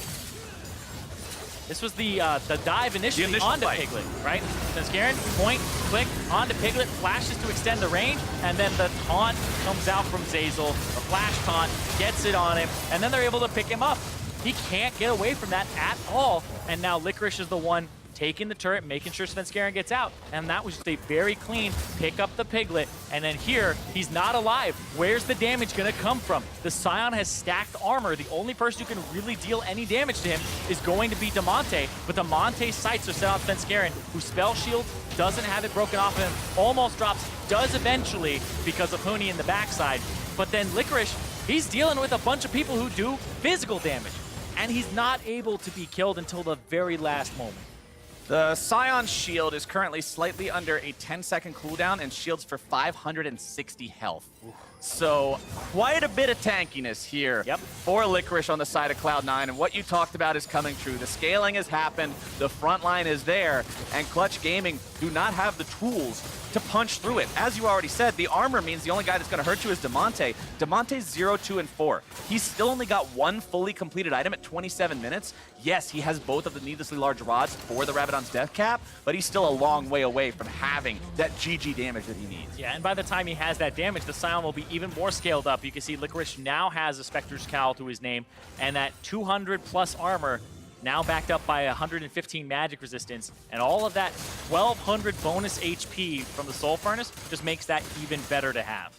This was the dive initially onto fight. Piglet, right? Svenskeren, point, click, onto Piglet, flashes to extend the range, and then the taunt comes out from Zazel. The flash taunt gets it on him, and then they're able to pick him up. He can't get away from that at all, and now Licorice is the one taking the turret, making sure Svenskeren gets out. And that was just a very clean pick up the Piglet. And then here, he's not alive. Where's the damage gonna come from? The Scion has stacked armor. The only person who can really deal any damage to him is going to be Damonte. But Damonte's sights are set on Svenskeren, who spell shield doesn't have it broken off him, almost drops, does eventually because of Huni in the backside. But then Licorice, he's dealing with a bunch of people who do physical damage. And he's not able to be killed until the very last moment. The Scion's shield is currently slightly under a 10-second cooldown and shields for 560 health. So quite a bit of tankiness here for Licorice on the side of Cloud9, and what you talked about is coming true. The scaling has happened, the front line is there, and Clutch Gaming do not have the tools to punch through it. As you already said, the armor means the only guy that's going to hurt you is Damonte. Damonte's 0, 2, and 4. He's still only got one fully completed item at 27 minutes. Yes, he has both of the needlessly large rods for the Rabadon's death cap, but he's still a long way away from having that GG damage that he needs. Yeah, and by the time he has that damage, the Scion will be even more scaled up. You can see Licorice now has a Spectre's Cowl to his name, and that 200 plus armor now backed up by 115 magic resistance, and all of that 1200 bonus HP from the Soul Furnace just makes that even better to have.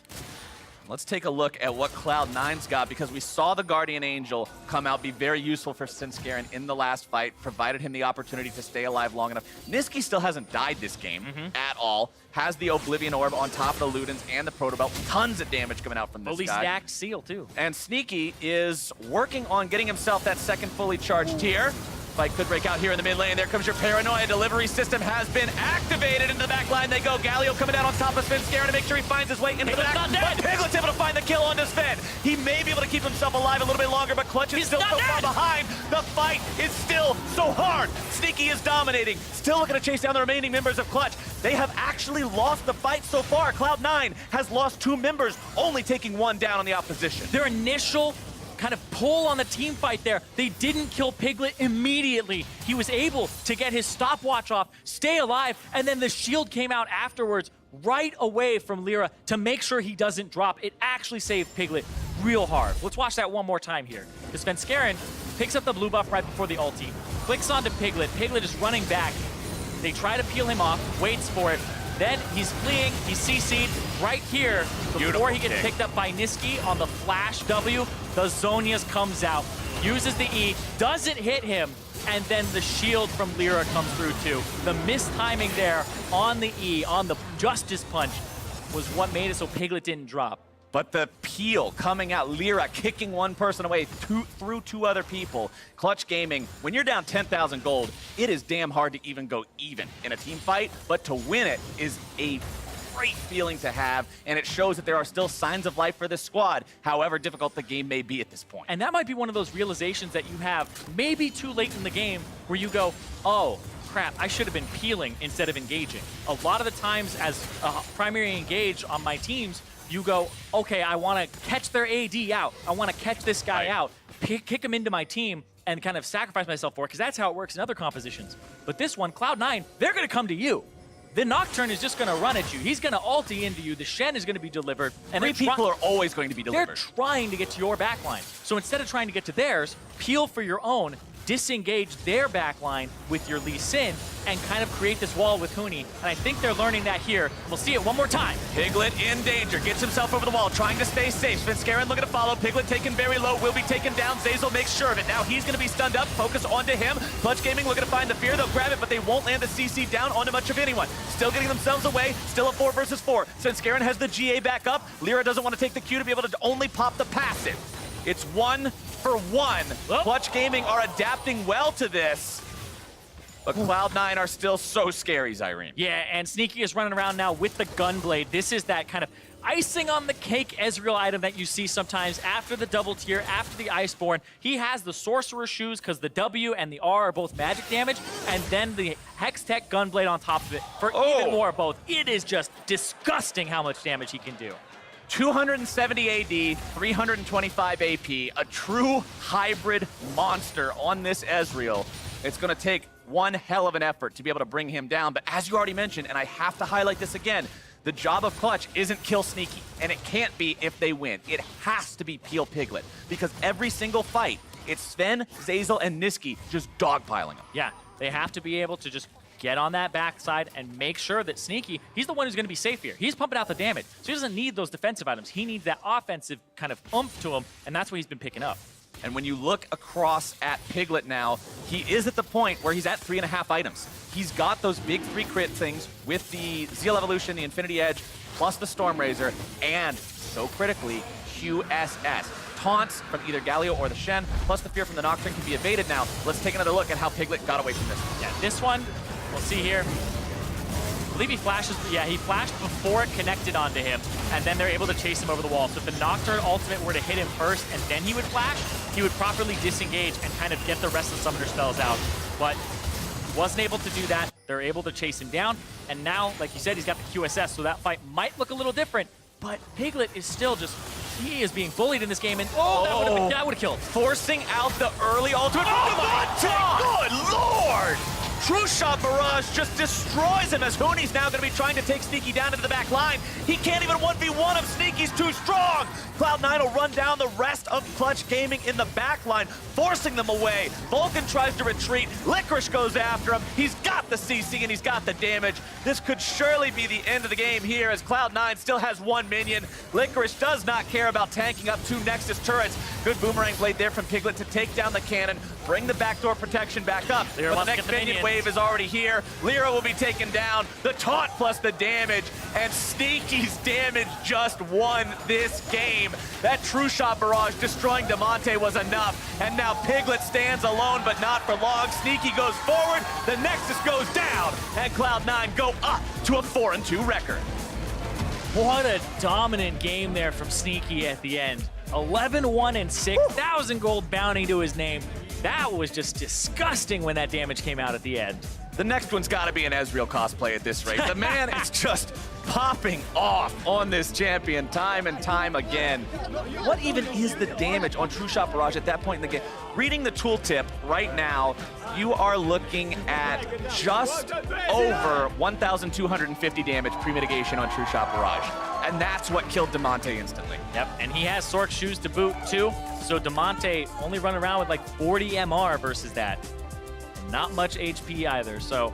Let's take a look at what Cloud9's got, because we saw the Guardian Angel come out, be very useful for Svenskeren in the last fight, provided him the opportunity to stay alive long enough. Niski still hasn't died this game at all. Has the Oblivion Orb on top of the Ludens and the Proto Belt. Tons of damage coming out from this Fully guy. stacked Seal, too. And Sneaky is working on getting himself that second fully charged tier. Fight could break out here in the mid lane. There comes your Paranoia. Delivery system has been activated. Into the back line they go. Galio coming down on top of Svenskeren to make sure he finds his way into the back. But Piglet's able to find the kill onto Sven. He may be able to keep himself alive a little bit longer, but Clutch is still so far behind. The fight is still so hard. Sneaky is dominating. Still looking to chase down the remaining members of Clutch. They have actually lost the fight so far. Cloud9 has lost 2 members, only taking 1 down on the opposition. Their initial kind of pull on the team fight there, they didn't kill Piglet immediately. He was able to get his stopwatch off, stay alive, and then the shield came out afterwards right away from Lyra to make sure he doesn't drop. It actually saved Piglet real hard. Let's watch that one more time here. Because Svenskeren picks up the blue buff right before the ulti, clicks onto Piglet. Piglet is running back. They try to peel him off, waits for it. Then he's fleeing, he's CC'd right here before he gets picked up by Niski on the flash W. The Zonias comes out, uses the E, doesn't hit him, and then the shield from Lyra comes through too. The mistiming there on the E, on the Justice Punch, was what made it so Piglet didn't drop. But the peel coming out, Lyra kicking one person away through 2 other people. Clutch Gaming, when you're down 10,000 gold, it is damn hard to even go even in a team fight, but to win it is a great feeling to have, and it shows that there are still signs of life for this squad, however difficult the game may be at this point. And that might be one of those realizations that you have maybe too late in the game where you go, oh, crap, I should have been peeling instead of engaging. A lot of the times as primary engage on my teams, you go, okay, I want to catch their AD out. I want to catch this guy out, kick him into my team, and kind of sacrifice myself for it, because that's how it works in other compositions. But this one, Cloud9, they're going to come to you. The Nocturne is just going to run at you. He's going to ulti into you. The Shen is going to be delivered. And 3 people are always going to be delivered. They're trying to get to your backline. So instead of trying to get to theirs, peel for your own, disengage their backline with your Lee Sin, and kind of create this wall with Huni. And I think they're learning that here. We'll see it one more time. Piglet in danger, gets himself over the wall, trying to stay safe. Svenskeren looking to follow. Piglet taken very low, will be taken down. Zazel makes sure of it. Now he's going to be stunned up. Focus onto him. Clutch Gaming looking to find the fear. They'll grab it, but they won't land the CC down onto much of anyone. Still getting themselves away. Still a 4 versus 4. Svenskeren has the GA back up. Lyra doesn't want to take the Q to be able to only pop the passive. It's 1 for 1. Clutch Gaming are adapting well to this. But Cloud9 are still so scary, Zyrene. Yeah, and Sneaky is running around now with the Gunblade. This is that kind of icing on the cake Ezreal item that you see sometimes after the double tier, after the Iceborne. He has the Sorcerer Shoes because the W and the R are both magic damage, and then the Hextech Gunblade on top of it for even more both. It is just disgusting how much damage he can do. 270 AD, 325 AP, a true hybrid monster on this Ezreal. It's going to take one hell of an effort to be able to bring him down, but as you already mentioned, and I have to highlight this again, the job of Clutch isn't kill Sneaky, and it can't be if they win. It has to be peel Piglet, because every single fight, it's Sven, Zazel, and Niski just dogpiling him. Yeah, they have to be able to just get on that backside and make sure that Sneaky, he's the one who's going to be safe here. He's pumping out the damage, so he doesn't need those defensive items. He needs that offensive kind of oomph to him, and that's what he's been picking up. And when you look across at Piglet now, he is at the point where he's at 3.5 items. He's got those big 3 crit things with the Zeal Evolution, the Infinity Edge, plus the Storm Razor, and, so critically, QSS. Taunts from either Galio or the Shen, plus the Fear from the Nocturne can be evaded now. Let's take another look at how Piglet got away from this. Yeah, this one, we'll see here. I believe he flashes, yeah, he flashed before it connected onto him, and then they're able to chase him over the wall. So if the Nocturne ultimate were to hit him first and then he would flash, he would properly disengage and kind of get the rest of the summoner spells out. But he wasn't able to do that. They're able to chase him down, and now, like you said, he's got the QSS, so that fight might look a little different, but Piglet is still just, he is being bullied in this game, and that would have killed. Forcing out the early ultimate. Oh my God! Good Lord! True Shot Barrage just destroys him as Hooney's now going to be trying to take Sneaky down into the back line. He can't even 1v1 him. Sneaky's too strong. Cloud9 will run down the rest of Clutch Gaming in the back line, forcing them away. Vulcan tries to retreat. Licorice goes after him. He's got the CC and he's got the damage. This could surely be the end of the game here as Cloud9 still has one minion. Licorice does not care about tanking up two Nexus turrets. Good boomerang blade there from Piglet to take down the cannon, bring the backdoor protection back up. Lyra But the wants to next get the minion minions. wave is already here. Lyra will be taken down. The taunt plus the damage, and Sneaky's damage just won this game. That True Shot Barrage destroying Demonte was enough, and now Piglet stands alone, but not for long. Sneaky goes forward, the Nexus goes down, and Cloud9 go up to a 4-2 record. What a dominant game there from Sneaky at the end. 11-1 and 6,000 gold bounty to his name. That was just disgusting when that damage came out at the end. The next one's got to be an Ezreal cosplay at this rate. The man is just popping off on this champion time and time again. What even is the damage on True Shot Barrage at that point in the game? Reading the tooltip right now, you are looking at just over 1,250 damage pre-mitigation on True Shot Barrage. And that's what killed Demonte instantly. Yep, and he has Sork shoes to boot too. So Demonte only running around with like 40 MR versus that. Not much HP either, so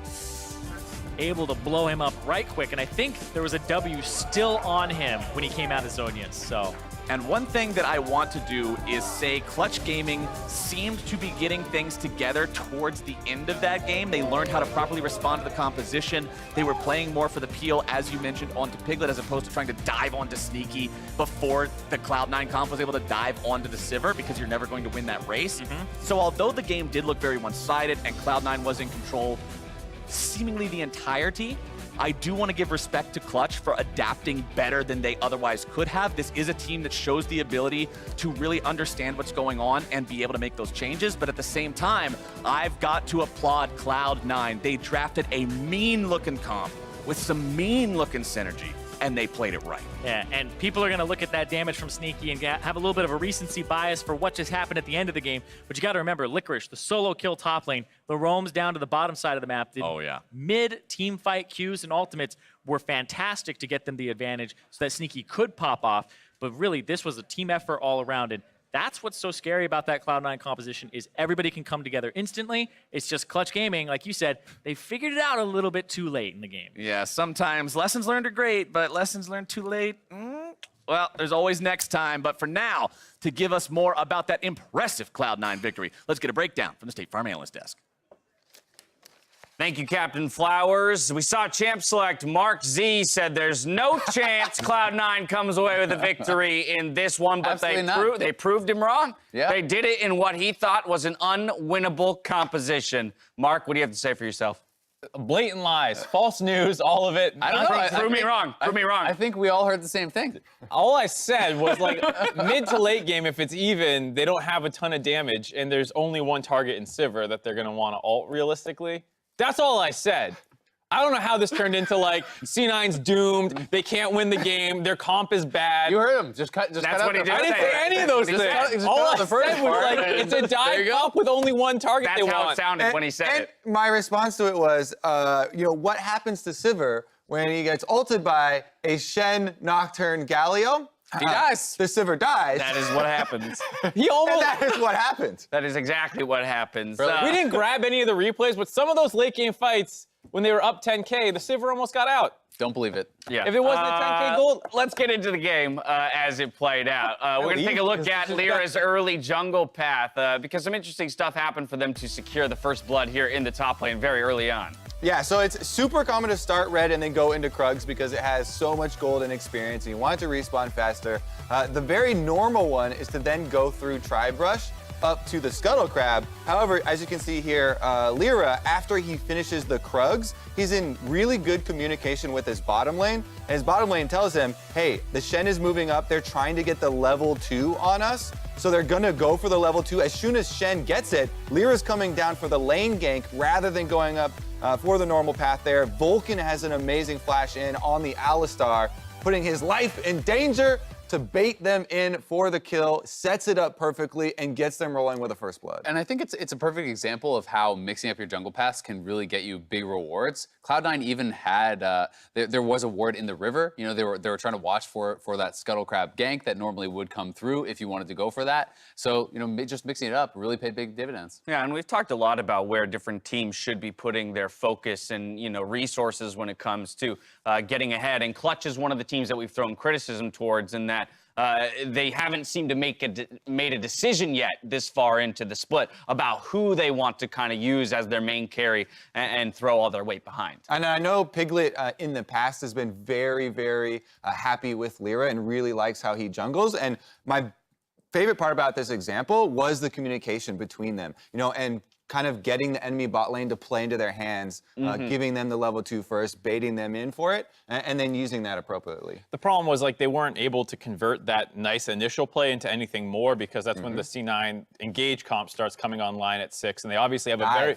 able to blow him up right quick. And I think there was a W still on him when he came out of Zonia's, so. And one thing that I want to do is say Clutch Gaming seemed to be getting things together towards the end of that game. They learned how to properly respond to the composition. They were playing more for the peel, as you mentioned, onto Piglet, as opposed to trying to dive onto Sneaky before the Cloud9 comp was able to dive onto the Sivir, because you're never going to win that race. So although the game did look very one-sided and Cloud9 was in control seemingly the entirety, I do want to give respect to Clutch for adapting better than they otherwise could have. This is a team that shows the ability to really understand what's going on and be able to make those changes. But at the same time, I've got to applaud Cloud9. They drafted a mean-looking comp with some mean-looking synergy, and they played it right. Yeah, and people are going to look at that damage from Sneaky and have a little bit of a recency bias for what just happened at the end of the game. But you got to remember, Licorice, the solo kill top lane, the roams down to the bottom side of the map. Oh, yeah. Mid-team fight Qs and ultimates were fantastic to get them the advantage so that Sneaky could pop off. But really, this was a team effort all around. And that's what's so scary about that Cloud9 composition is everybody can come together instantly. It's just Clutch Gaming, like you said, they figured it out a little bit too late in the game. Yeah, sometimes lessons learned are great, but lessons learned too late, well, there's always next time. But for now, to give us more about that impressive Cloud9 victory, let's get a breakdown from the State Farm Analyst Desk. Thank you, Captain Flowers. We saw Champ Select Mark Z said there's no chance Cloud9 comes away with a victory in this one, but they proved him wrong. Yeah. They did it in what he thought was an unwinnable composition. Mark, what do you have to say for yourself? Blatant lies, false news, all of it. I don't know. Prove me wrong. Prove me wrong. I think we all heard the same thing. All I said was, like, mid to late game, if it's even, they don't have a ton of damage, and there's only one target in Sivir that they're going to want to ult realistically. That's all I said. I don't know how this turned into, like, C9's doomed, they can't win the game, their comp is bad. You heard him. Just cut That's out what he the- did. I didn't say any of those Just cut- things. just All cut out I the first said was, part. like, it's a There dive you go. comp with only one target That's they how it want. sounded when he said it. My response to it was, what happens to Sivir when he gets ulted by a Shen Nocturne Galio? He dies. The Sivir dies. That is what happens. He and almost... that is what happens. That is exactly what happens. Really? We didn't grab any of the replays, but some of those late game fights, when they were up 10K, the Sivir almost got out. Don't believe it. Yeah. If it wasn't a 10K gold, Let's get into the game as it played out. We're going to take a look at Lyra's early jungle path because some interesting stuff happened for them to secure the first blood here in the top lane very early on. Yeah, so it's super common to start red and then go into Krugs because it has so much gold and experience and you want it to respawn faster. The very normal one is to then go through Tribe Rush up to the Scuttle Crab. However, as you can see here, Lyra, after he finishes the Krugs, he's in really good communication with his bottom lane. And his bottom lane tells him, hey, the Shen is moving up. They're trying to get the level 2 on us. So they're gonna go for the level 2. As soon as Shen gets it, Lyra's coming down for the lane gank rather than going up for the normal path there. Vulcan has an amazing flash in on the Alistar, putting his life in danger. to bait them in for the kill, sets it up perfectly, and gets them rolling with a first blood. And I think it's a perfect example of how mixing up your jungle paths can really get you big rewards. Cloud9 even had there was a ward in the river. You know, they were trying to watch for that scuttle crab gank that normally would come through if you wanted to go for that. So, you know, just mixing it up really paid big dividends. Yeah, and we've talked a lot about where different teams should be putting their focus and, you know, resources when it comes to getting ahead. And Clutch is one of the teams that we've thrown criticism towards in that they haven't seemed to made a decision yet this far into the split about who they want to kind of use as their main carry and throw all their weight behind. And I know Piglet in the past has been very, very happy with Lyra and really likes how he jungles. And my favorite part about this example was the communication between them, you know, and kind of getting the enemy bot lane to play into their hands, giving them the level 2 first, baiting them in for it, and then using that appropriately. The problem was, like, they weren't able to convert that nice initial play into anything more because that's when the C9 engage comp starts coming online at 6, and they obviously have a very...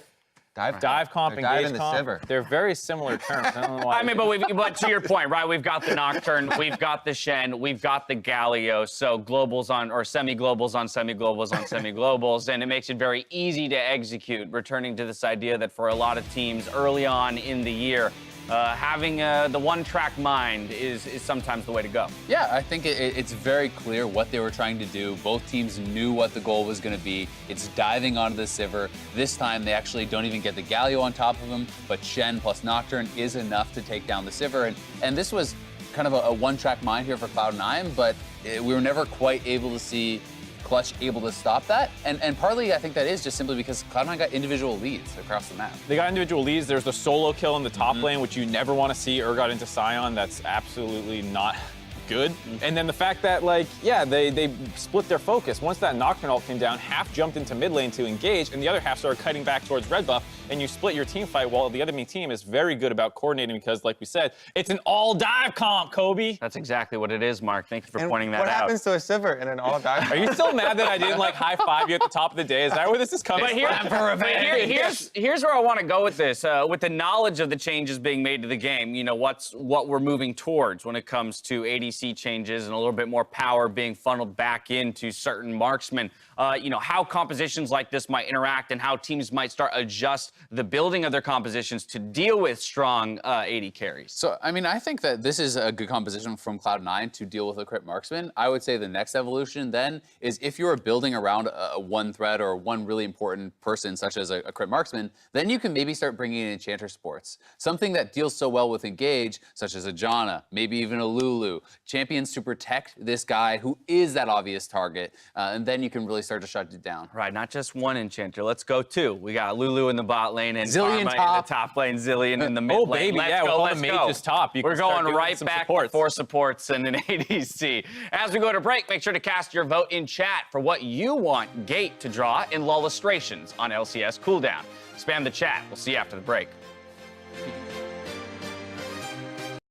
Dive comp, engage comp, Sivir. they're very similar terms. I don't know why. I mean, but to your point, right? We've got the Nocturne, we've got the Shen, we've got the Galio. So globals on, or semi-globals on semi-globals on semi-globals, and it makes it very easy to execute. Returning to this idea that for a lot of teams early on in the year, having the one-track mind is sometimes the way to go. Yeah, I think it's very clear what they were trying to do. Both teams knew what the goal was going to be. It's diving onto the Sivir. This time, they actually don't even get the Galio on top of him, but Shen plus Nocturne is enough to take down the Sivir. And this was kind of a one-track mind here for Cloud9, but we were never quite able to see Clutch able to stop that. And partly, I think that is just simply because Cloud9 got individual leads across the map. They got individual leads. There's the solo kill in the top lane, which you never want to see Urgot into Sion. That's absolutely not good. And then the fact that, like, yeah, they split their focus. Once that Nocturne ult came down, half jumped into mid lane to engage, and the other half started cutting back towards red buff, and you split your team fight while the enemy team is very good about coordinating because, like we said, it's an all-dive comp, Kobe. That's exactly what it is, Mark. Thank you for pointing that out. What happens to a Sivir in an all-dive? Are you still mad that I didn't, like, high-five you at the top of the day? Is that where this is coming from? Here's where I want to go with this. With the knowledge of the changes being made to the game, you know, what we're moving towards when it comes to ADC changes and a little bit more power being funneled back into certain marksmen. You know, how compositions like this might interact and how teams might start adjust the building of their compositions to deal with strong AD carries. So, I mean, I think that this is a good composition from Cloud9 to deal with a crit marksman. I would say the next evolution then is if you're building around a one threat or one really important person, such as a crit marksman, then you can maybe start bringing in enchanter sports. Something that deals so well with engage, such as a Janna, maybe even a Lulu. Champions to protect this guy who is that obvious target, and then you can really start to shut it down. Right, not just one enchanter. Let's go two. We got Lulu in the bot lane and Zillion Karma top. in the top lane, Zillion in the mid lane. Oh, baby, Let's yeah, go, with all let's the go. mages top, you We're can start going doing right some back supports. for supports and an ADC. As we go to break, make sure to cast your vote in chat for what you want Gate to draw in Lullustrations on LCS Cooldown. Spam the chat. We'll see you after the break.